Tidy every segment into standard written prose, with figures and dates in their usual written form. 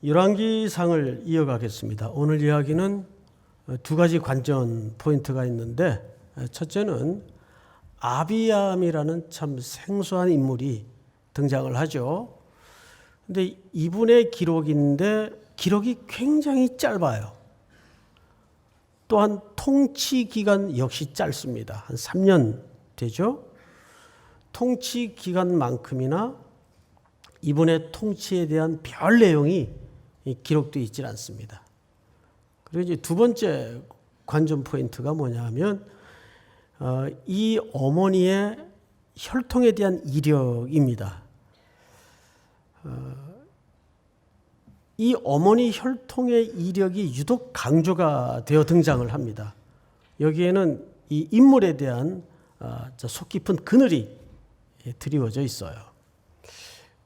열왕기상을 이어가겠습니다. 오늘 이야기는 두 가지 관전 포인트가 있는데, 첫째는 아비암이라는 참 생소한 인물이 등장을 하죠. 근데 이분의 기록인데 기록이 굉장히 짧아요. 또한 통치 기간 역시 짧습니다. 한 3년 되죠. 통치 기간만큼이나 이분의 통치에 대한 별 내용이 기록되어 있지 않습니다. 그리고 이제 두 번째 관전 포인트가 뭐냐면 이 어머니의 혈통에 대한 이력입니다. 이 어머니 혈통의 이력이 유독 강조가 되어 등장을 합니다. 여기에는 이 인물에 대한 속 깊은 그늘이 드리워져 있어요.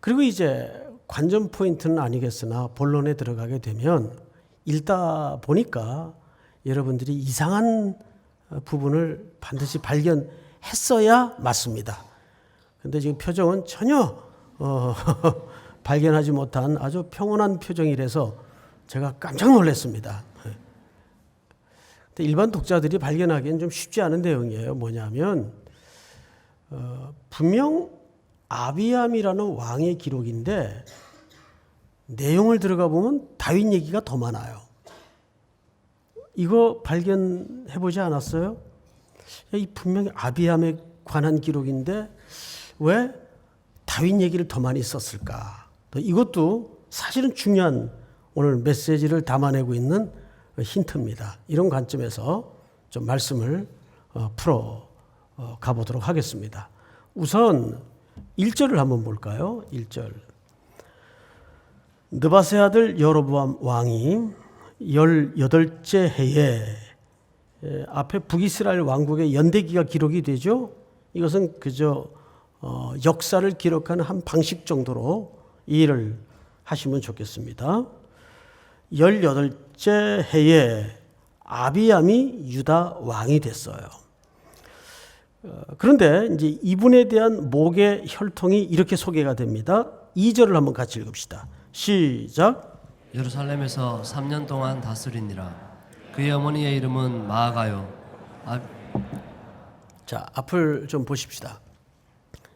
그리고 이제 관전 포인트는 아니겠으나 본론에 들어가게 되면 읽다 보니까 여러분들이 이상한 부분을 반드시 발견했어야 맞습니다. 그런데 지금 표정은 전혀 발견하지 못한 아주 평온한 표정이라서 제가 깜짝 놀랐습니다. 근데 일반 독자들이 발견하기엔 좀 쉽지 않은 내용이에요. 뭐냐면 분명 아비암이라는 왕의 기록인데 내용을 들어가 보면 다윗 얘기가 더 많아요. 이거 발견해 보지 않았어요? 이 분명히 아비암에 관한 기록인데 왜 다윗 얘기를 더 많이 썼을까? 이것도 사실은 중요한 오늘 메시지를 담아내고 있는 힌트입니다. 이런 관점에서 좀 말씀을 풀어 가보도록 하겠습니다. 우선 1절을 한번 볼까요? 1절. 느바세 아들 여로보암 왕이 18째 해에 앞에 북이스라엘 왕국의 연대기가 기록이 되죠. 이것은 그저 역사를 기록하는 한 방식 정도로 이해를 하시면 좋겠습니다. 18째 해에 아비암이 유다 왕이 됐어요. 그런데 이제 이분에 대한 목의 혈통이 이렇게 소개가 됩니다. 2절을 한번 같이 읽읍시다. 시작. 예루살렘에서 3년 동안 다스리니라. 그의 어머니의 이름은 마아가요. 자, 앞을 좀 보십시다.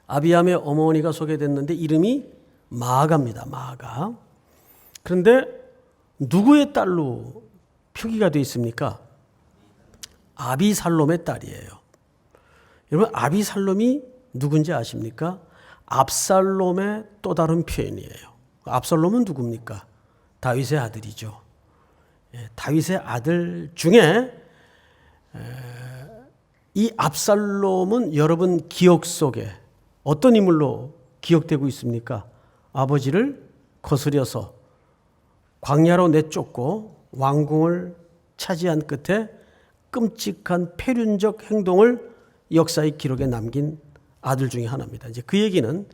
아비암의 어머니가 소개됐는데 이름이 마아가입니다. 마아가. 그런데 누구의 딸로 표기가 되어 있습니까? 아비살롬의 딸이에요. 여러분, 아비살롬이 누군지 아십니까? 압살롬의 또 다른 표현이에요. 압살롬은 누굽니까? 다윗의 아들이죠. 다윗의 아들 중에 이 압살롬은 여러분 기억 속에 어떤 인물로 기억되고 있습니까? 아버지를 거스려서 광야로 내쫓고 왕궁을 차지한 끝에 끔찍한 패륜적 행동을 역사의 기록에 남긴 아들 중에 하나입니다. 이제 그 얘기는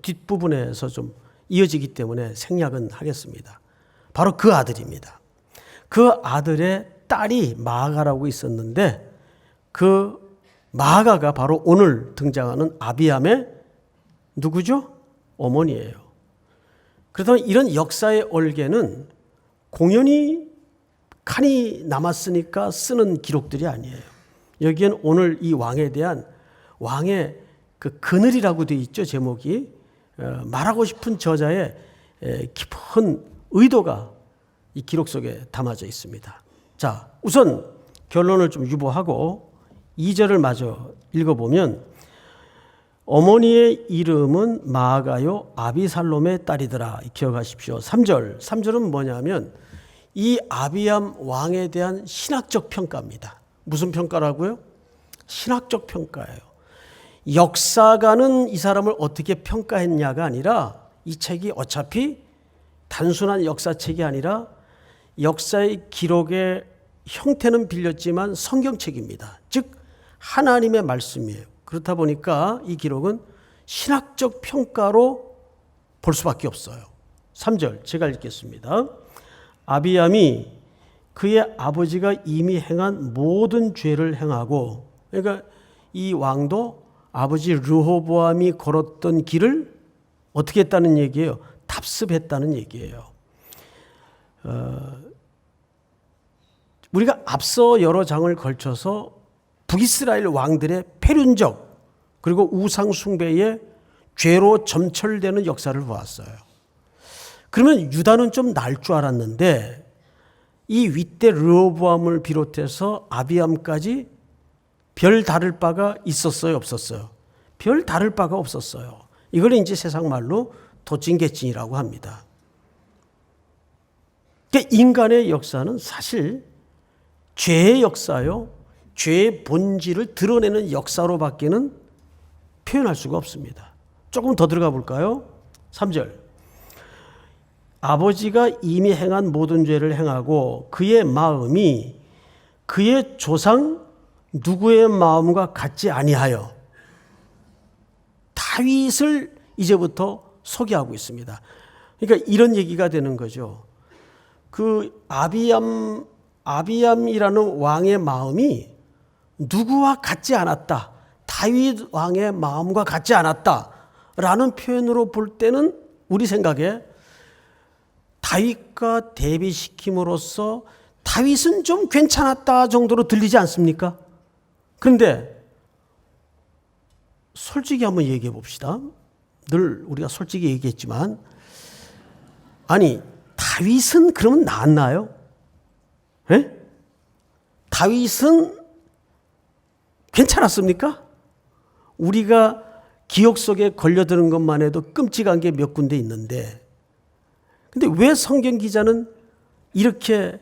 뒷부분에서 좀 이어지기 때문에 생략은 하겠습니다. 바로 그 아들입니다. 그 아들의 딸이 마아가라고 있었는데 그 마아가가 바로 오늘 등장하는 아비암의 누구죠? 어머니예요. 그래서 이런 역사의 얼개는 공연히 칸이 남았으니까 쓰는 기록들이 아니에요. 여기엔 오늘 이 왕에 대한 왕의 그 그늘이라고 되어 있죠. 제목이 말하고 싶은 저자의 깊은 의도가 이 기록 속에 담아져 있습니다. 자, 우선 결론을 좀 유보하고 2절을 마저 읽어보면 어머니의 이름은 마아가요 아비살롬의 딸이더라. 기억하십시오. 3절은 뭐냐면 이 아비암 왕에 대한 신학적 평가입니다. 무슨 평가라고요? 신학적 평가예요. 역사가는 이 사람을 어떻게 평가했냐가 아니라 이 책이 어차피 단순한 역사책이 아니라 역사의 기록의 형태는 빌렸지만 성경책입니다. 즉 하나님의 말씀이에요. 그렇다 보니까 이 기록은 신학적 평가로 볼 수밖에 없어요. 3절 제가 읽겠습니다. 아비암이 그의 아버지가 이미 행한 모든 죄를 행하고, 그러니까 이 왕도 아버지 르호보암이 걸었던 길을 어떻게 했다는 얘기예요? 답습했다는 얘기예요. 우리가 앞서 여러 장을 걸쳐서 북이스라엘 왕들의 패륜적 그리고 우상 숭배의 죄로 점철되는 역사를 보았어요. 그러면 유다는 좀 날 줄 알았는데 이 윗대 르호보암을 비롯해서 아비암까지 별 다를 바가 있었어요, 없었어요? 별 다를 바가 없었어요. 이걸 이제 세상 말로 도찐개찐이라고 합니다. 그러니까 인간의 역사는 사실 죄의 역사요, 죄의 본질을 드러내는 역사로밖에는 표현할 수가 없습니다. 조금 더 들어가 볼까요? 3절. 아버지가 이미 행한 모든 죄를 행하고 그의 마음이 그의 조상 누구의 마음과 같지 아니하여 다윗을 이제부터 소개하고 있습니다. 그러니까 이런 얘기가 되는 거죠. 그 아비암이라는 왕의 마음이 누구와 같지 않았다. 다윗 왕의 마음과 같지 않았다라는 표현으로 볼 때는 우리 생각에 다윗과 대비시킴으로써 다윗은 좀 괜찮았다 정도로 들리지 않습니까? 그런데 솔직히 한번 얘기해 봅시다. 늘 우리가 솔직히 얘기했지만 아니 다윗은 그러면 낫나요? 예? 다윗은 괜찮았습니까? 우리가 기억 속에 걸려드는 것만 해도 끔찍한 게 몇 군데 있는데 근데 왜 성경 기자는 이렇게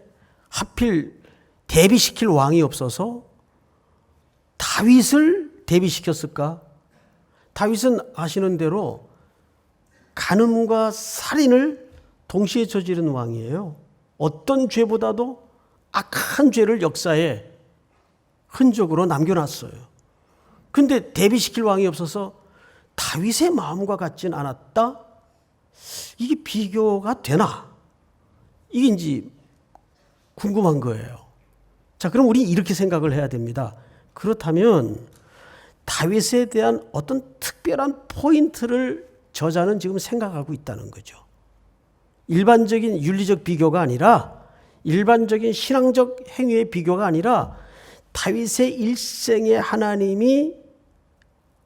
하필 대비시킬 왕이 없어서 다윗을 대비시켰을까? 다윗은 아시는 대로 간음과 살인을 동시에 저지른 왕이에요. 어떤 죄보다도 악한 죄를 역사에 흔적으로 남겨놨어요. 근데 대비시킬 왕이 없어서 다윗의 마음과 같진 않았다? 이게 비교가 되나? 이게 이제 궁금한 거예요. 자, 그럼 우리 이렇게 생각을 해야 됩니다. 그렇다면 다윗에 대한 어떤 특별한 포인트를 저자는 지금 생각하고 있다는 거죠. 일반적인 윤리적 비교가 아니라 일반적인 신앙적 행위의 비교가 아니라 다윗의 일생에 하나님이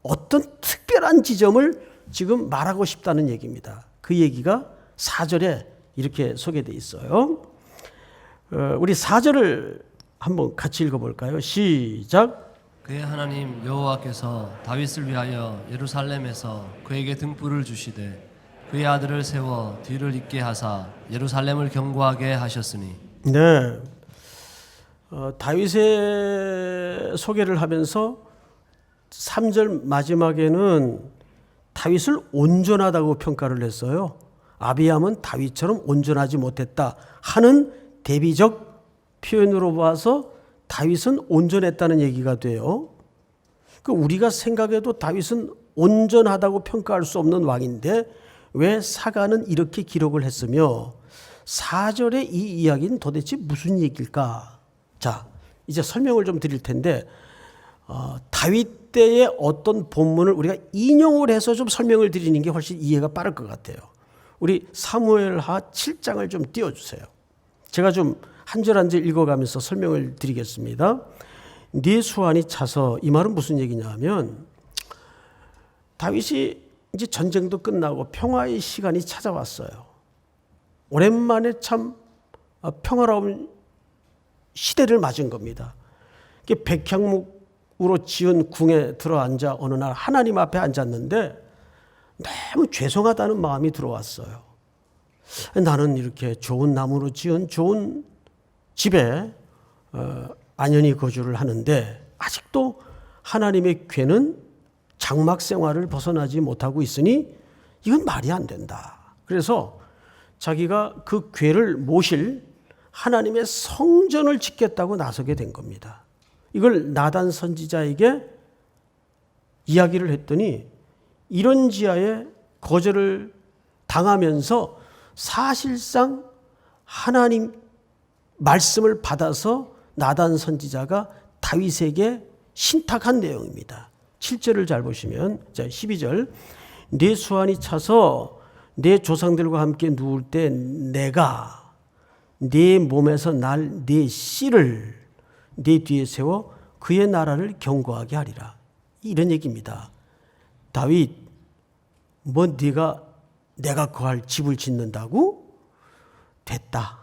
어떤 특별한 지점을 지금 말하고 싶다는 얘기입니다. 그 얘기가 4절에 이렇게 소개되어 있어요. 우리 4절을 한번 같이 읽어볼까요? 시작. 그의 하나님 여호와께서 다윗을 위하여 예루살렘에서 그에게 등불을 주시되 그의 아들을 세워 뒤를 잇게 하사 예루살렘을 견고하게 하셨으니. 네, 다윗의 소개를 하면서 3절 마지막에는 다윗을 온전하다고 평가를 했어요. 아비암은 다윗처럼 온전하지 못했다 하는 대비적 표현으로 봐서 다윗은 온전했다는 얘기가 돼요. 우리가 생각해도 다윗은 온전하다고 평가할 수 없는 왕인데 왜 사가는 이렇게 기록을 했으며 4절의 이 이야기는 도대체 무슨 얘기일까? 자, 이제 설명을 좀 드릴 텐데 다윗 때의 어떤 본문을 우리가 인용을 해서 좀 설명을 드리는 게 훨씬 이해가 빠를 것 같아요. 우리 사무엘하 7장을 좀 띄워주세요. 제가 좀 한 절 한 절 읽어가면서 설명을 드리겠습니다. 네 수완이 차서, 이 말은 무슨 얘기냐 하면 다윗이 이제 전쟁도 끝나고 평화의 시간이 찾아왔어요. 오랜만에 참 평화로운 시대를 맞은 겁니다. 백향목으로 지은 궁에 들어앉아 어느 날 하나님 앞에 앉았는데 너무 죄송하다는 마음이 들어왔어요. 나는 이렇게 좋은 나무로 지은 좋은 집에 안연히 거주를 하는데 아직도 하나님의 궤는 장막 생활을 벗어나지 못하고 있으니 이건 말이 안 된다. 그래서 자기가 그 궤를 모실 하나님의 성전을 짓겠다고 나서게 된 겁니다. 이걸 나단 선지자에게 이야기를 했더니 이런 지하에 거절을 당하면서 사실상 하나님 말씀을 받아서 나단 선지자가 다윗에게 신탁한 내용입니다. 7절을 잘 보시면, 자 12절, 내 수완이 차서 내 조상들과 함께 누울 때 내가 네 몸에서 날 네 씨를 네 뒤에 세워 그의 나라를 견고하게 하리라. 이런 얘기입니다. 다윗, 뭐 내가 거할 집을 짓는다고? 됐다.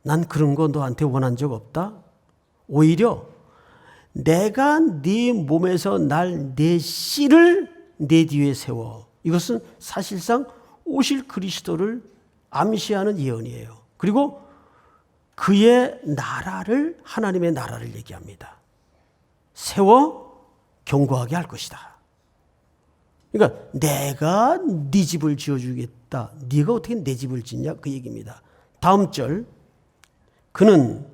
난 그런 거 너한테 원한 적 없다. 오히려 내가 네 몸에서 날 네 씨를 내 뒤에 세워. 이것은 사실상 오실 그리스도를 암시하는 예언이에요. 그리고 그의 나라를, 하나님의 나라를 얘기합니다. 세워 견고하게 할 것이다. 그러니까 내가 네 집을 지어주겠다. 네가 어떻게 내 집을 짓냐? 그 얘기입니다. 다음 절, 그는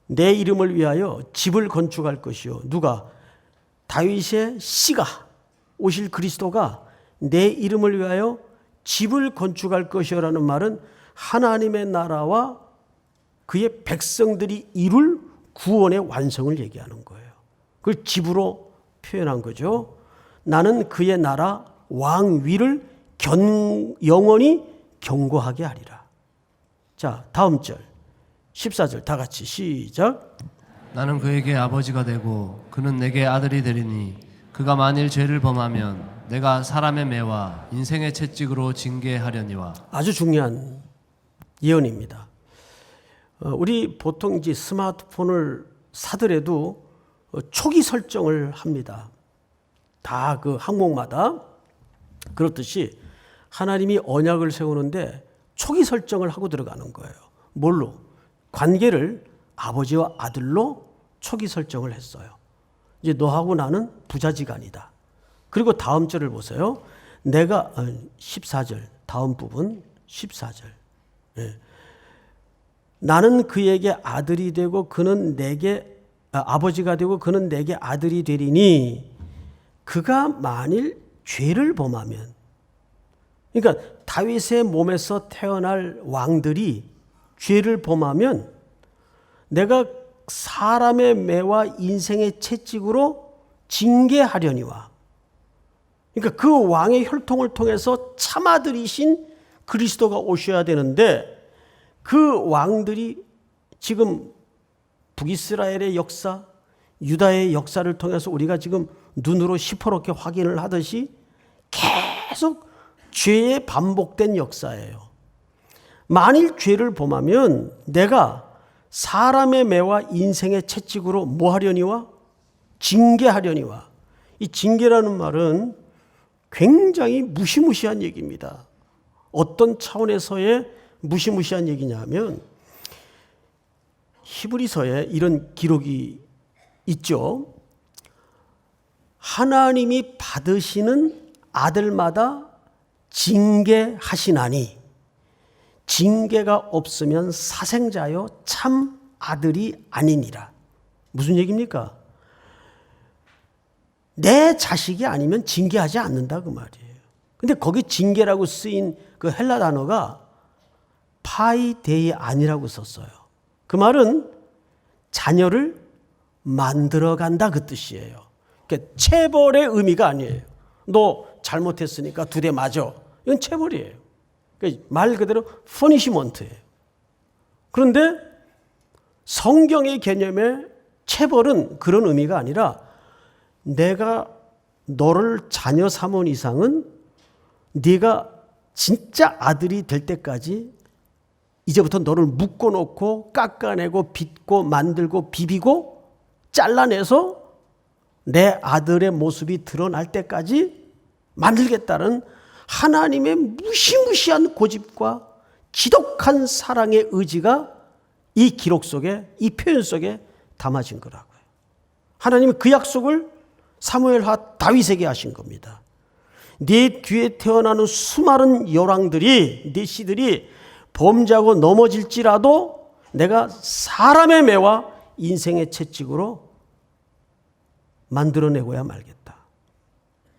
내 이름을 위하여 집을 건축할 것이요. 누가? 다윗의 씨가, 오실 그리스도가 내 이름을 위하여 집을 건축할 것이요라는 말은 하나님의 나라와 그의 백성들이 이룰 구원의 완성을 얘기하는 거예요. 그걸 집으로 표현한 거죠. 나는 그의 나라 왕위를 영원히 견고하게 하리라. 자, 다음 절 14절 다 같이 시작. 나는 그에게 아버지가 되고 그는 내게 아들이 되리니 그가 만일 죄를 범하면 내가 사람의 매와 인생의 채찍으로 징계하려니와. 아주 중요한 예언입니다. 우리 보통 이제 스마트폰을 사더라도 초기 설정을 합니다. 다 그 항목마다. 그렇듯이 하나님이 언약을 세우는데 초기 설정을 하고 들어가는 거예요. 뭘로? 관계를 아버지와 아들로 초기 설정을 했어요. 이제 너하고 나는 부자지간이다. 그리고 다음 절을 보세요. 내가 14절 다음 부분 14절. 나는 그에게 아들이 되고 그는 내게 아버지가 되고 그는 내게 아들이 되리니 그가 만일 죄를 범하면, 그러니까 다윗의 몸에서 태어날 왕들이 죄를 범하면 내가 사람의 매와 인생의 채찍으로 징계하려니와. 그러니까 그 왕의 혈통을 통해서 참아들이신 그리스도가 오셔야 되는데 그 왕들이 지금 북이스라엘의 역사, 유다의 역사를 통해서 우리가 지금 눈으로 시퍼렇게 확인을 하듯이 계속 죄의 반복된 역사예요. 만일 죄를 범하면 내가 사람의 매와 인생의 채찍으로 뭐 하려니와? 징계하려니와. 이 징계라는 말은 굉장히 무시무시한 얘기입니다. 어떤 차원에서의 무시무시한 얘기냐면 히브리서에 이런 기록이 있죠. 하나님이 받으시는 아들마다 징계하시나니 징계가 없으면 사생자요 참 아들이 아니니라. 무슨 얘기입니까? 내 자식이 아니면 징계하지 않는다 그 말이에요. 근데 거기 징계라고 쓰인 그 헬라 단어가 파이데이 아니라고 썼어요. 그 말은 자녀를 만들어간다 그 뜻이에요. 그러니까 체벌의 의미가 아니에요. 너 잘못했으니까 2대 맞아. 이건 체벌이에요. 그러니까 말 그대로 퍼니시먼트예요. 그런데 성경의 개념의 체벌은 그런 의미가 아니라 내가 너를 자녀 삼은 이상은 네가 진짜 아들이 될 때까지 이제부터 너를 묶어놓고 깎아내고 빚고 만들고 비비고 잘라내서 내 아들의 모습이 드러날 때까지 만들겠다는 하나님의 무시무시한 고집과 지독한 사랑의 의지가 이 기록 속에, 이 표현 속에 담아진 거라고요. 하나님이 그 약속을 사무엘하 다윗에게 하신 겁니다. 네 뒤에 태어나는 수많은 열왕들이, 네 씨들이 범죄하고 넘어질지라도 내가 사람의 매와 인생의 채찍으로 만들어내고야 말겠다.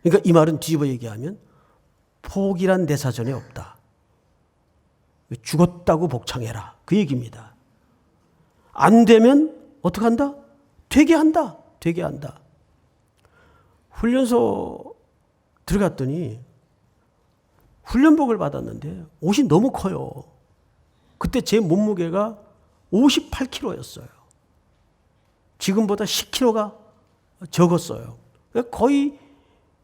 그러니까 이 말은 뒤집어 얘기하면 포기란 내 사전에 없다. 죽었다고 복창해라. 그 얘기입니다. 안 되면 어떻게 한다? 되게 한다. 되게 한다. 훈련소 들어갔더니 훈련복을 받았는데 옷이 너무 커요. 그때 제 몸무게가 58kg였어요. 지금보다 10kg가 적었어요. 거의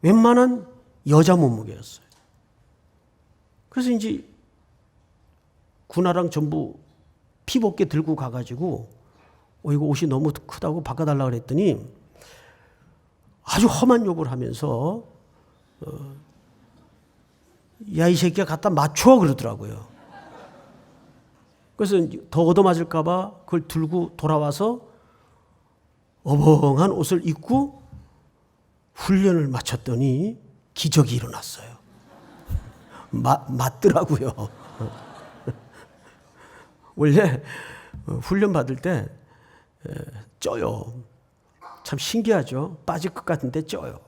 웬만한 여자 몸무게였어요. 그래서 이제 군화랑 전부 피벗게 들고 가가지고 이거 옷이 너무 크다고 바꿔달라고 그랬더니 아주 험한 욕을 하면서 야, 이 새끼야 갖다 맞춰 그러더라고요. 그래서 더 얻어맞을까 봐 그걸 들고 돌아와서 어벙한 옷을 입고 훈련을 마쳤더니 기적이 일어났어요. 맞더라고요. 원래 훈련 받을 때 쪄요. 참 신기하죠. 빠질 것 같은데 쪄요.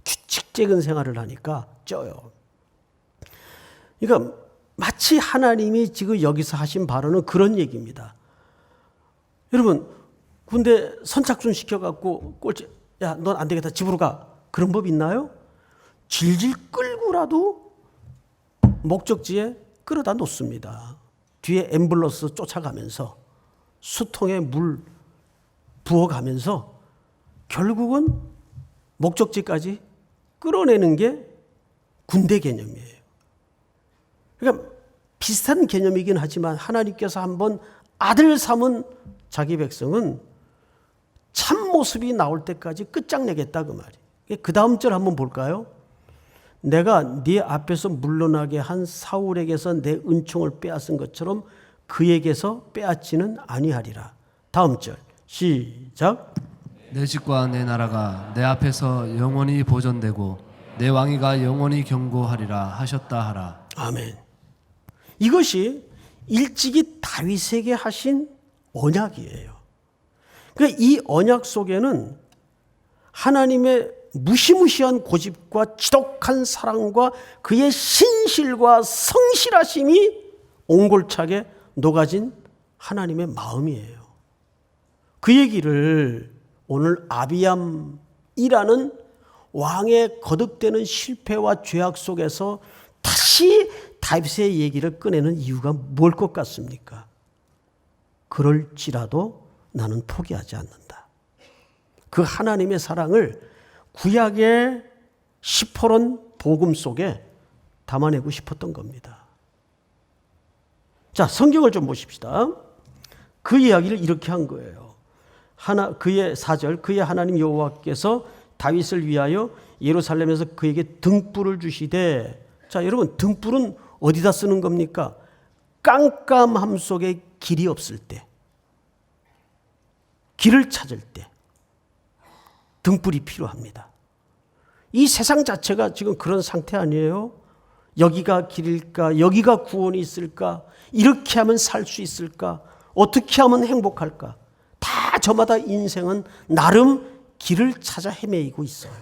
규칙적인 생활을 하니까 쪄요. 그러니까 마치 하나님이 지금 여기서 하신 발언은 그런 얘기입니다. 여러분 군대 선착순 시켜갖고 꼴찌 야, 넌 안 되겠다 집으로 가. 그런 법 있나요? 질질 끌고라도 목적지에 끌어다 놓습니다. 뒤에 앰뷸런스 쫓아가면서 수통에 물 부어가면서 결국은 목적지까지 끌어내는 게 군대 개념이에요. 그러니까 비슷한 개념이긴 하지만 하나님께서 한번 아들 삼은 자기 백성은 참 모습이 나올 때까지 끝장내겠다 그 말이에요. 그 다음 절 한번 볼까요? 내가 네 앞에서 물러나게 한 사울에게서 내 은총을 빼앗은 것처럼 그에게서 빼앗지는 아니하리라. 다음 절 시작. 내 집과 내 나라가 내 앞에서 영원히 보존되고 내 왕위가 영원히 경고하리라 하셨다 하라. 아멘. 이것이 일찍이 다윗에게 하신 언약이에요. 그러니까 이 언약 속에는 하나님의 무시무시한 고집과 지독한 사랑과 그의 신실과 성실하심이 옹골차게 녹아진 하나님의 마음이에요. 그 얘기를 오늘 아비암이라는 왕의 거듭되는 실패와 죄악 속에서 다시 다윗의 얘기를 꺼내는 이유가 뭘 것 같습니까? 그럴지라도 나는 포기하지 않는다. 그 하나님의 사랑을 구약의 시퍼런 복음 속에 담아내고 싶었던 겁니다. 자, 성경을 좀 보십시다. 그 이야기를 이렇게 한 거예요. 그의 4절, 그의 하나님 여호와께서 다윗을 위하여 예루살렘에서 그에게 등불을 주시되, 자, 여러분 등불은 어디다 쓰는 겁니까? 깜깜함 속에 길이 없을 때, 길을 찾을 때 등불이 필요합니다. 이 세상 자체가 지금 그런 상태 아니에요? 여기가 길일까? 여기가 구원이 있을까? 이렇게 하면 살 수 있을까? 어떻게 하면 행복할까? 다 저마다 인생은 나름 길을 찾아 헤매이고 있어요.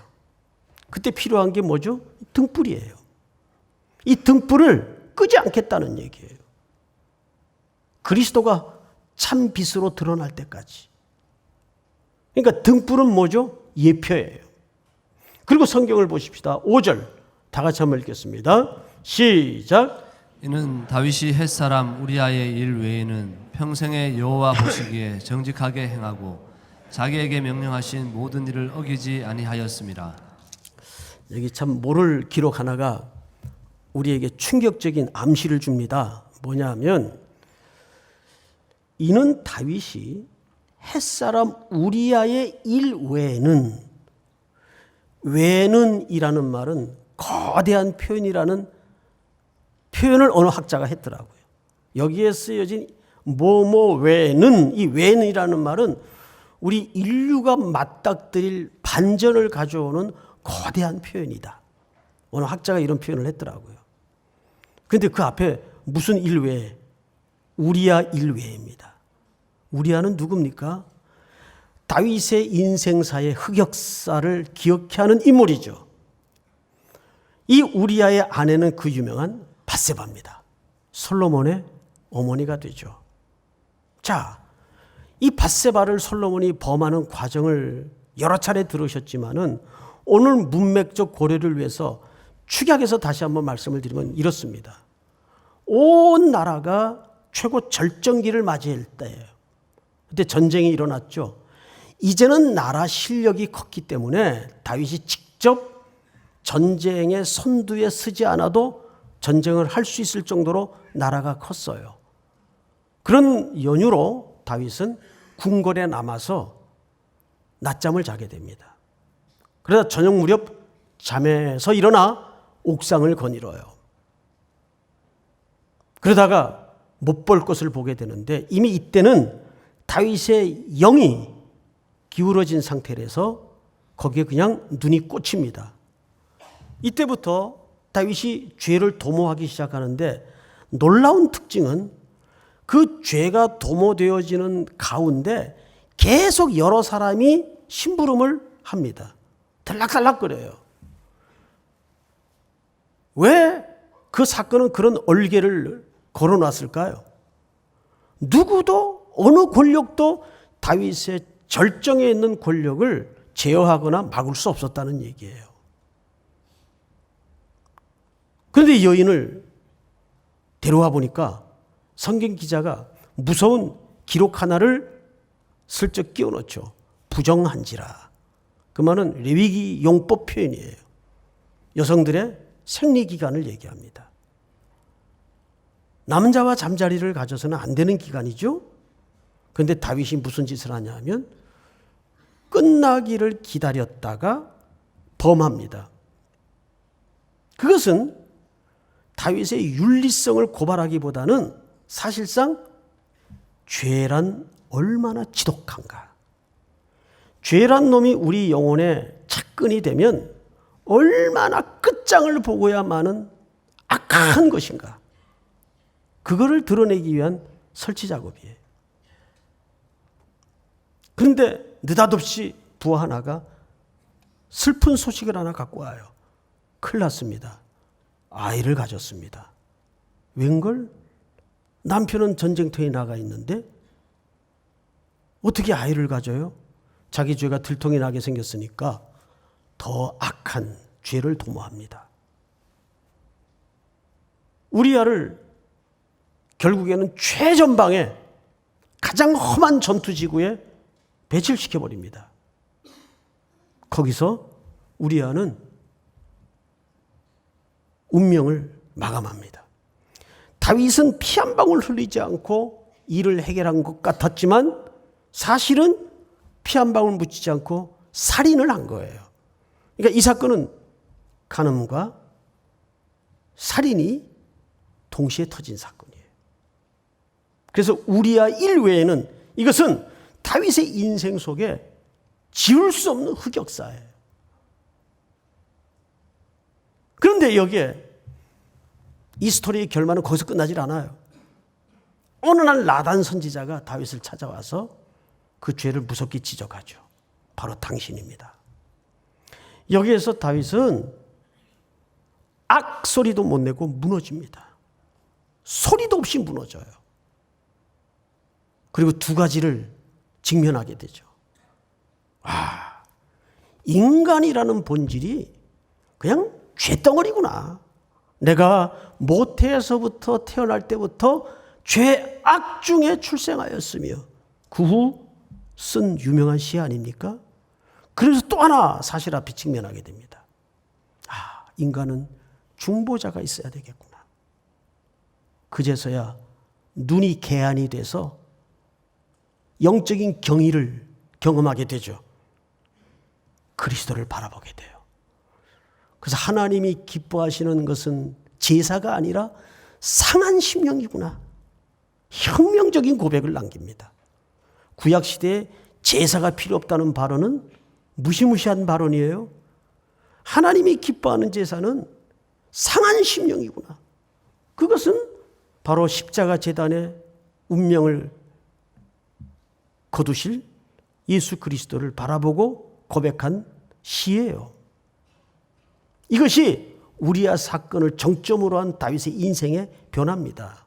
그때 필요한 게 뭐죠? 등불이에요. 이 등불을 끄지 않겠다는 얘기예요. 그리스도가 참 빛으로 드러날 때까지. 그러니까 등불은 뭐죠? 예표예요. 그리고 성경을 보십시다. 5절 다 같이 한번 읽겠습니다. 시작. 이는 다윗이 햇사람 우리아의 일 외에는 평생에 여호와 보시기에 정직하게 행하고 자기에게 명령하신 모든 일을 어기지 아니하였습니다. 여기 참 모를 기록 하나가 우리에게 충격적인 암시를 줍니다. 뭐냐 하면 이는 다윗이 햇사람 우리아의 일 외에는 이라는 말은 거대한 표현이라는 표현을 어느 학자가 했더라고요. 여기에 쓰여진 뭐뭐 외에는, 이 외는이라는 말은 우리 인류가 맞닥뜨릴 반전을 가져오는 거대한 표현이다. 어느 학자가 이런 표현을 했더라고요. 그런데 그 앞에 무슨 일외? 우리아 일외입니다. 우리아는 누굽니까? 다윗의 인생사의 흑역사를 기억해 하는 인물이죠. 이 우리아의 아내는 그 유명한 밧세바입니다. 솔로몬의 어머니가 되죠. 자, 이 밧세바를 솔로몬이 범하는 과정을 여러 차례 들으셨지만은 오늘 문맥적 고려를 위해서 축약해서 다시 한번 말씀을 드리면 이렇습니다. 온 나라가 최고 절정기를 맞이할 때예요. 그때 전쟁이 일어났죠. 이제는 나라 실력이 컸기 때문에 다윗이 직접 전쟁의 선두에 서지 않아도 전쟁을 할 수 있을 정도로 나라가 컸어요. 그런 연유로 다윗은 궁궐에 남아서 낮잠을 자게 됩니다. 그러다 저녁 무렵 잠에서 일어나 옥상을 거닐어요. 그러다가 못 볼 것을 보게 되는데 이미 이때는 다윗의 영이 기울어진 상태라서 거기에 그냥 눈이 꽂힙니다. 이때부터 다윗이 죄를 도모하기 시작하는데 놀라운 특징은 그 죄가 도모되어지는 가운데 계속 여러 사람이 심부름을 합니다. 들락달락거려요. 왜 그 사건은 그런 얼개를 걸어놨을까요? 누구도 어느 권력도 다윗의 절정에 있는 권력을 제어하거나 막을 수 없었다는 얘기예요. 그런데 이 여인을 데려와 보니까 성경 기자가 무서운 기록 하나를 슬쩍 끼워 넣죠. 부정한지라. 그 말은 레위기 용법 표현이에요. 여성들의 생리기간을 얘기합니다. 남자와 잠자리를 가져서는 안 되는 기간이죠. 그런데 다윗이 무슨 짓을 하냐 하면 끝나기를 기다렸다가 범합니다. 그것은 다윗의 윤리성을 고발하기보다는 사실상 죄란 얼마나 지독한가. 죄란 놈이 우리 영혼에 착근이 되면 얼마나 끝장을 보고야만은 악한 것인가. 그거를 드러내기 위한 설치 작업이에요. 그런데 느닷없이 부하 하나가 슬픈 소식을 하나 갖고 와요. 큰일 났습니다. 아이를 가졌습니다. 웬걸? 남편은 전쟁터에 나가 있는데 어떻게 아이를 가져요? 자기 죄가 들통이 나게 생겼으니까 더 악한 죄를 도모합니다. 우리아를 결국에는 최전방에 가장 험한 전투지구에 배치시켜버립니다. 거기서 우리아는 운명을 마감합니다. 다윗은 피 한 방울 흘리지 않고 일을 해결한 것 같았지만 사실은 피 한 방울 묻히지 않고 살인을 한 거예요. 그러니까 이 사건은 간음과 살인이 동시에 터진 사건이에요. 그래서 우리아 일 외에는 이것은 다윗의 인생 속에 지울 수 없는 흑역사예요. 그런데 여기에 이 스토리의 결말은 거기서 끝나질 않아요. 어느 날 나단 선지자가 다윗을 찾아와서 그 죄를 무섭게 지적하죠. 바로 당신입니다. 여기에서 다윗은 악소리도 못 내고 무너집니다. 소리도 없이 무너져요. 그리고 두 가지를 직면하게 되죠. 인간이라는 본질이 그냥 죄덩어리구나. 내가 모태에서부터 태어날 때부터 죄악 중에 출생하였으며 그 후 쓴 유명한 시 아닙니까? 그래서 또 하나 사실 앞에 직면하게 됩니다. 인간은 중보자가 있어야 되겠구나. 그제서야 눈이 개안이 돼서 영적인 경의를 경험하게 되죠. 그리스도를 바라보게 돼요. 그래서 하나님이 기뻐하시는 것은 제사가 아니라 상한 심령이구나. 혁명적인 고백을 남깁니다. 구약시대에 제사가 필요 없다는 발언은 무시무시한 발언이에요. 하나님이 기뻐하는 제사는 상한 심령이구나. 그것은 바로 십자가 제단의 운명을 거두실 예수 그리스도를 바라보고 고백한 시예요. 이것이 우리아 사건을 정점으로 한 다윗의 인생의 변화입니다.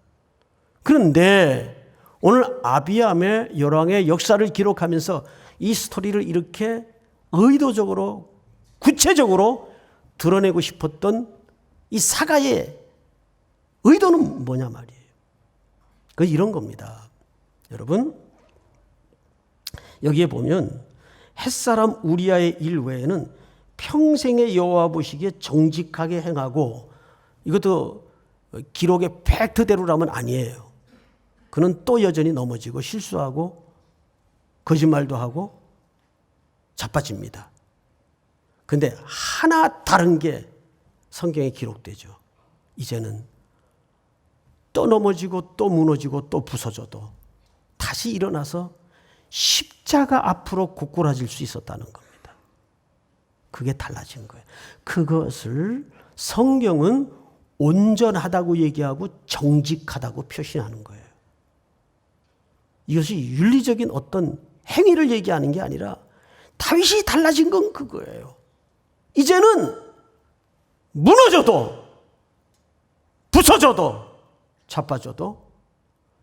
그런데 오늘 아비암의 열왕의 역사를 기록하면서 이 스토리를 이렇게 의도적으로 구체적으로 드러내고 싶었던 이 사가의 의도는 뭐냐 말이에요. 그 이런 겁니다. 여러분, 여기에 보면 햇사람 우리아의 일 외에는 평생의 여호와 보시기에 정직하게 행하고, 이것도 기록의 팩트대로라면 아니에요. 그는 또 여전히 넘어지고 실수하고 거짓말도 하고 자빠집니다. 근데 하나 다른 게 성경에 기록되죠. 이제는 또 넘어지고 또 무너지고 또 부서져도 다시 일어나서 십자가 앞으로 고꾸라질 수 있었다는 겁니다. 그게 달라진 거예요. 그것을 성경은 온전하다고 얘기하고 정직하다고 표시하는 거예요. 이것이 윤리적인 어떤 행위를 얘기하는 게 아니라 다윗이 달라진 건 그거예요. 이제는 무너져도 부서져도 자빠져도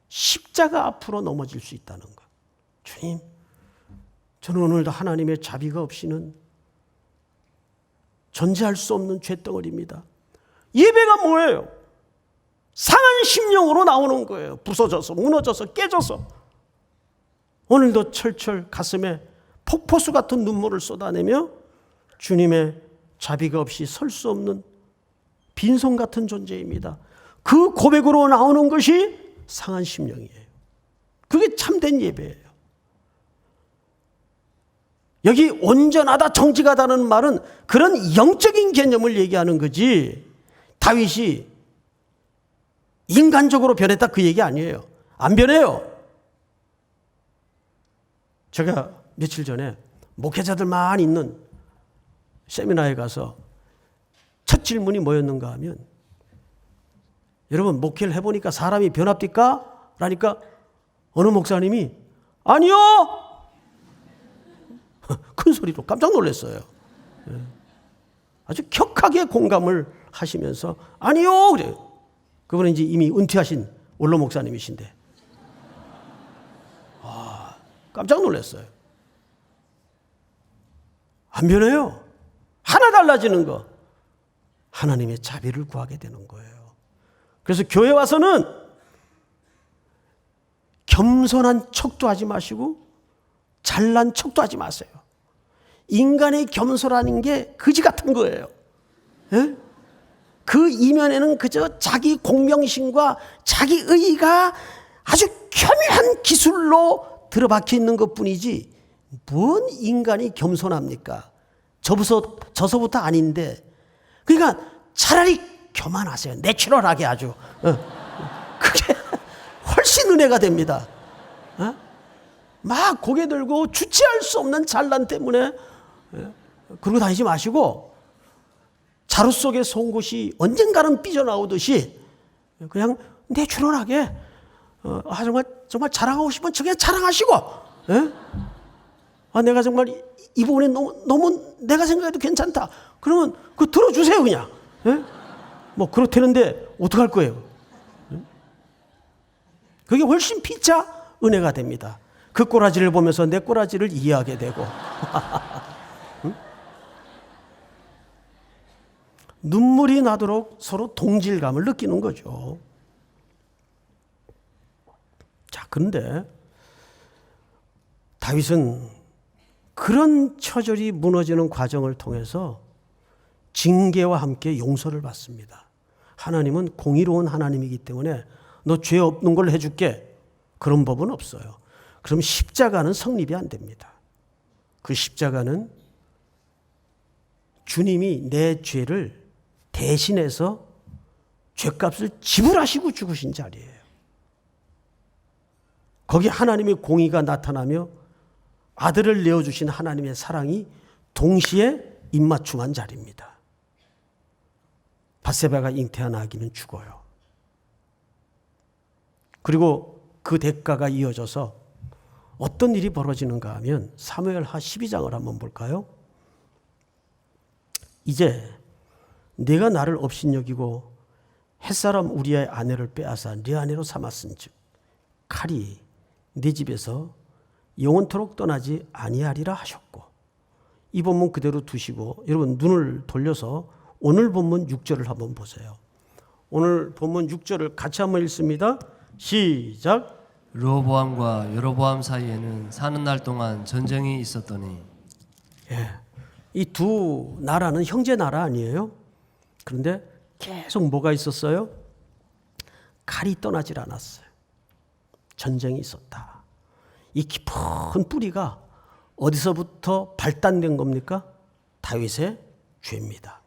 십자가 앞으로 넘어질 수 있다는 것. 주님, 저는 오늘도 하나님의 자비가 없이는 존재할 수 없는 죄덩어리입니다. 예배가 뭐예요? 상한 심령으로 나오는 거예요. 부서져서 무너져서 깨져서. 오늘도 철철 가슴에 폭포수 같은 눈물을 쏟아내며 주님의 자비가 없이 설 수 없는 빈손 같은 존재입니다. 그 고백으로 나오는 것이 상한 심령이에요. 그게 참된 예배예요. 여기 온전하다, 정직하다는 말은 그런 영적인 개념을 얘기하는 거지, 다윗이 인간적으로 변했다 그 얘기 아니에요. 안 변해요. 제가 며칠 전에 목회자들만 있는 세미나에 가서 첫 질문이 뭐였는가 하면, 여러분 목회를 해보니까 사람이 변합니까? 라니까 어느 목사님이 아니요! 큰 소리로 깜짝 놀랐어요. 아주 격하게 공감을 하시면서 아니요! 그래요. 그분은 이제 이미 은퇴하신 원로 목사님이신데 깜짝 놀랐어요. 안 변해요. 하나 달라지는 거, 하나님의 자비를 구하게 되는 거예요. 그래서 교회 와서는 겸손한 척도 하지 마시고 잘난 척도 하지 마세요. 인간의 겸손하는 게 거지 같은 거예요. 예? 그 이면에는 그저 자기 공명심과 자기 의의가 아주 교묘한 기술로 들어박혀 있는 것뿐이지, 뭔 인간이 겸손합니까? 저서부터 아닌데. 그러니까 차라리 교만하세요. 내추럴하게 아주. 그게 훨씬 은혜가 됩니다. 막 고개 들고 주체할 수 없는 잘난 때문에 그러고 다니지 마시고, 자루 속의 송곳이 언젠가는 삐져나오듯이 그냥 내추럴하게 정말 자랑하고 싶으면 그냥 자랑하시고, 내가 정말 이 부분에 너무 내가 생각해도 괜찮다 그러면 그거 들어주세요 그냥. 뭐 그렇다는데 어떡할 거예요? 그게 훨씬 피차 은혜가 됩니다. 그 꼬라지를 보면서 내 꼬라지를 이해하게 되고 눈물이 나도록 서로 동질감을 느끼는 거죠. 자, 그런데 다윗은 그런 처절히 무너지는 과정을 통해서 징계와 함께 용서를 받습니다. 하나님은 공의로운 하나님이기 때문에 너 죄 없는 걸 해줄게, 그런 법은 없어요. 그럼 십자가는 성립이 안 됩니다. 그 십자가는 주님이 내 죄를 대신해서 죄값을 지불하시고 죽으신 자리예요. 거기 하나님의 공의가 나타나며 아들을 내어주신 하나님의 사랑이 동시에 입맞춤한 자리입니다. 밧세바가 잉태한 아기는 죽어요. 그리고 그 대가가 이어져서 어떤 일이 벌어지는가 하면 사무엘하 12장을 한번 볼까요? 이제 네가 나를 업신여기고 햇사람 우리아의 아내를 빼앗아 네 아내로 삼았은즉 칼이 네 집에서 영원토록 떠나지 아니하리라 하셨고, 이 본문 그대로 두시고 여러분 눈을 돌려서 오늘 본문 6절을 한번 보세요. 오늘 본문 6절을 같이 한번 읽습니다. 시작. 르호보암과 여로보암 사이에는 사는 날 동안 전쟁이 있었더니 이 두 나라는 형제 나라 아니에요? 그런데 계속 뭐가 있었어요? 칼이 떠나질 않았어요. 전쟁이 있었다. 이 깊은 뿌리가 어디서부터 발단된 겁니까? 다윗의 죄입니다.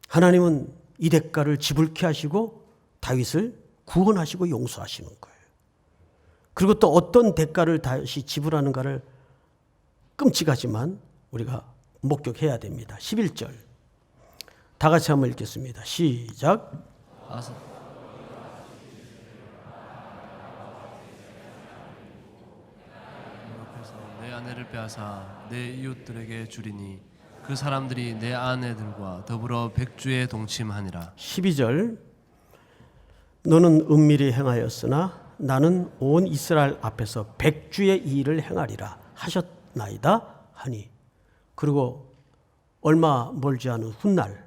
하나님은 이 대가를 지불케 하시고 다윗을 구원하시고 용서하시는 거예요. 그리고 또 어떤 대가를 다시 지불하는가를 끔찍하지만 우리가 목격해야 됩니다. 11절 다 같이 한번 읽겠습니다. 시작. 아사 앞에서 내 아내를 빼앗아 내 이웃들에게 주리니 그 사람들이 내 아내들과 더불어 백주에 동침하니라. 12절 너는 은밀히 행하였으나 나는 온 이스라엘 앞에서 백주의 이 일을 행하리라 하셨나이다 하니. 그리고 얼마 멀지 않은 훗날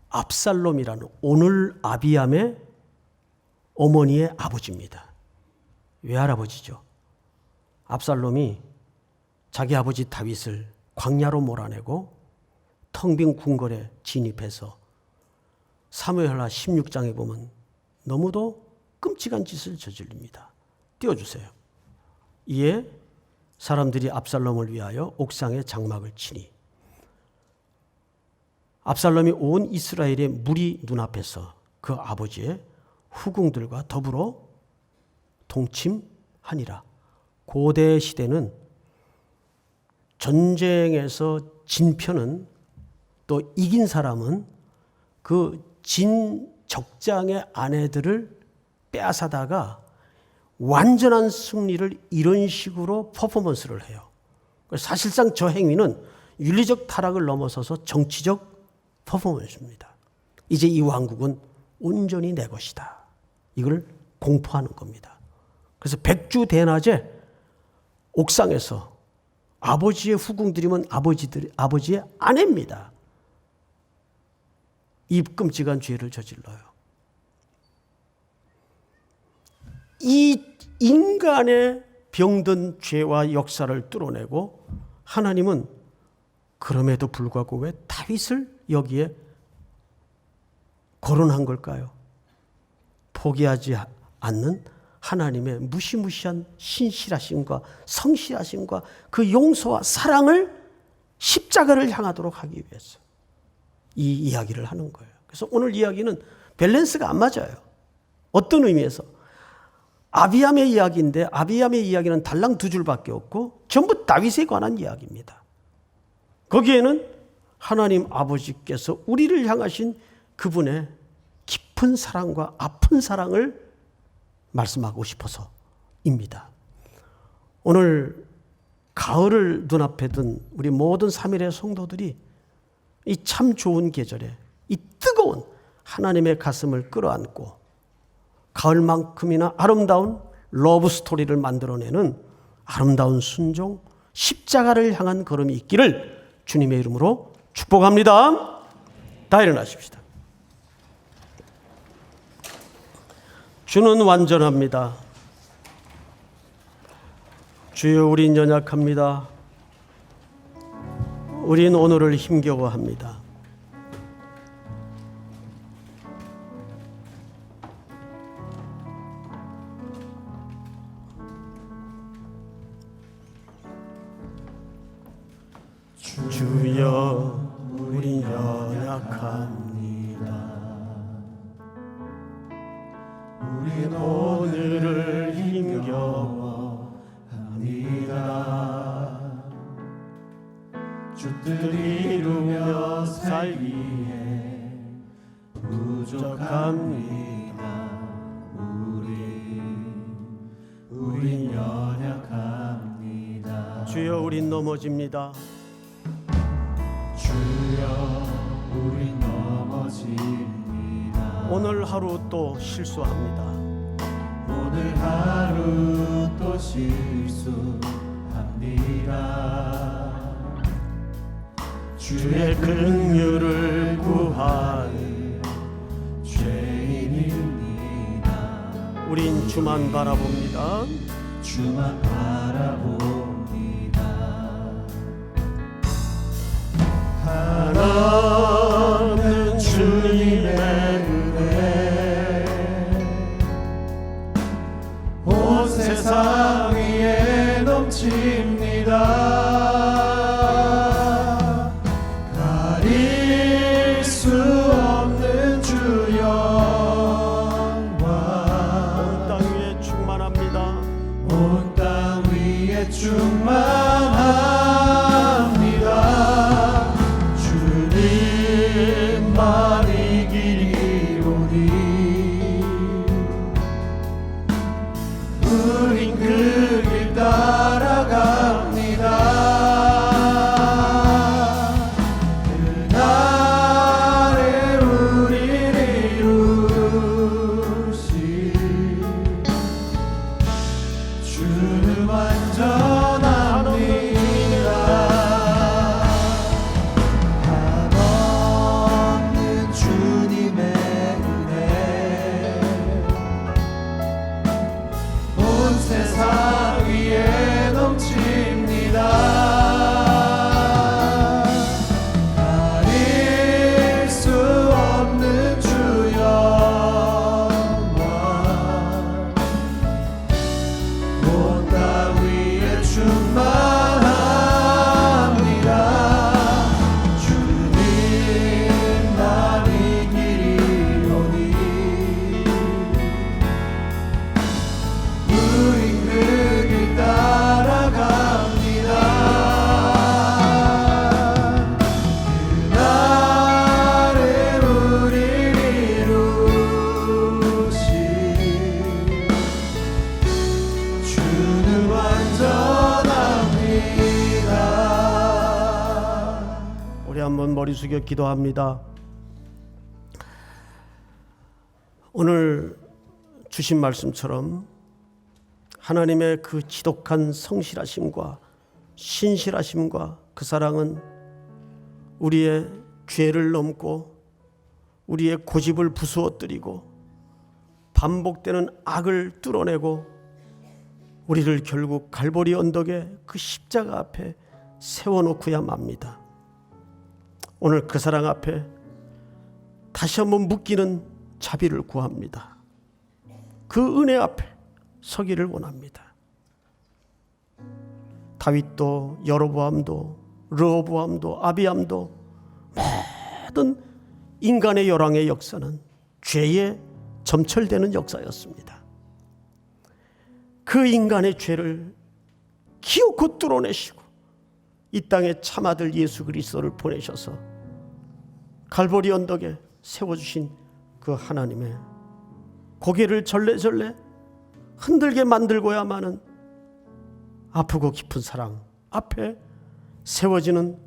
압살롬이라는 오늘 아비암의 어머니의 아버지입니다. 외할아버지죠. 압살롬이 자기 아버지 다윗을 광야로 몰아내고 텅 빈 궁궐에 진입해서 사무엘하 16장에 보면 너무도 끔찍한 짓을 저질립니다. 띄워주세요. 이에 사람들이 압살롬을 위하여 옥상에 장막을 치니 압살롬이 온 이스라엘의 무리 눈앞에서 그 아버지의 후궁들과 더불어 동침하니라. 고대 시대는 전쟁에서 진 편은 또 이긴 사람은 그 진 적장의 아내들을 빼앗아다가 완전한 승리를 이런 식으로 퍼포먼스를 해요. 사실상 저 행위는 윤리적 타락을 넘어서서 정치적 퍼포먼스입니다. 이제 이 왕국은 온전히 내 것이다. 이걸 공포하는 겁니다. 그래서 백주 대낮에 옥상에서 아버지의 후궁들이면 아버지의 아내입니다. 이 끔찍한 죄를 저질러요. 이 인간의 병든 죄와 역사를 뚫어내고 하나님은 그럼에도 불구하고 왜 다윗을 여기에 거론한 걸까요? 포기하지 않는 하나님의 무시무시한 신실하심과 성실하심과 그 용서와 사랑을 십자가를 향하도록 하기 위해서 이 이야기를 하는 거예요. 그래서 오늘 이야기는 밸런스가 안 맞아요. 어떤 의미에서? 아비암의 이야기인데 아비암의 이야기는 달랑 두 줄밖에 없고 전부 다윗에 관한 이야기입니다. 거기에는 하나님 아버지께서 우리를 향하신 그분의 깊은 사랑과 아픈 사랑을 말씀하고 싶어서입니다. 오늘 가을을 눈앞에 둔 우리 모든 3일의 성도들이 이 참 좋은 계절에 이 뜨거운 하나님의 가슴을 끌어안고 가을만큼이나 아름다운 러브 스토리를 만들어내는 아름다운 순종, 십자가를 향한 걸음이 있기를 주님의 이름으로 축복합니다. 다 일어나십시다. 주는 완전합니다. 주여, 우린 연약합니다. 우린 오늘을 힘겨워합니다. 주여, 우린 연약합니다. 우린 오늘을 힘겨워합니다. 주 뜻 이루며 살기에 부족합니다. 우린 연약합니다. 주여, 우린 넘어집니다. 주여, 우린 넘어집니다. 오늘 하루 또 실수합니다. 오늘 하루 또 실수합니다. 주의 긍휼을 구하는 죄인입니다. 우린 주만 바라봅니다. 주만 바라봅니다. 하나는 주님의 은혜 온 세상 위에 넘칩니다. 가릴 수 없는 주 영광 땅 위에 충만합니다. 온 땅 위에 충만합니다. 주님만 이기리오니 우린 그 길 따라갑니다. 그날에 우리를 이루시 주는 완전합니다. 한없는 주님의 은혜 온 세상 위에 넘칩니다. 가릴 수 없는 주 영광 온 땅 위에 충만합니다. 주님만 이기리오니 우린 그 길 따라갑니다. 그날에 우리를 이루시 주는 완전합니다. 우리 한번 머리 숙여 기도합니다. 오늘 주신 말씀처럼 하나님의 그 지독한 성실하심과 신실하심과 그 사랑은 우리의 죄를 넘고 우리의 고집을 부수어뜨리고 반복되는 악을 뚫어내고 우리를 결국 갈보리 언덕에 그 십자가 앞에 세워놓고야 맙니다. 오늘 그 사랑 앞에 다시 한번 묶이는 자비를 구합니다. 그 은혜 앞에 서기를 원합니다. 다윗도 여로보암도 르호보암도 아비암도 모든 인간의 열왕의 역사는 죄에 점철되는 역사였습니다. 그 인간의 죄를 기어코 뚫어내시고 이 땅에 참아들 예수 그리스도를 보내셔서 갈보리 언덕에 세워주신 그 하나님의 고개를 절레절레 흔들게 만들고야만은 아프고 깊은 사랑 앞에 세워지는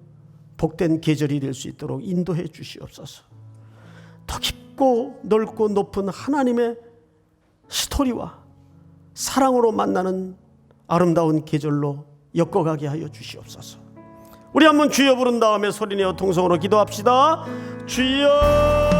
복된 계절이 될 수 있도록 인도해 주시옵소서. 더 깊고 넓고 높은 하나님의 스토리와 사랑으로 만나는 아름다운 계절로 엮어가게 하여 주시옵소서. 우리 한번 주여 부른 다음에 소리내어 통성으로 기도합시다. 주여.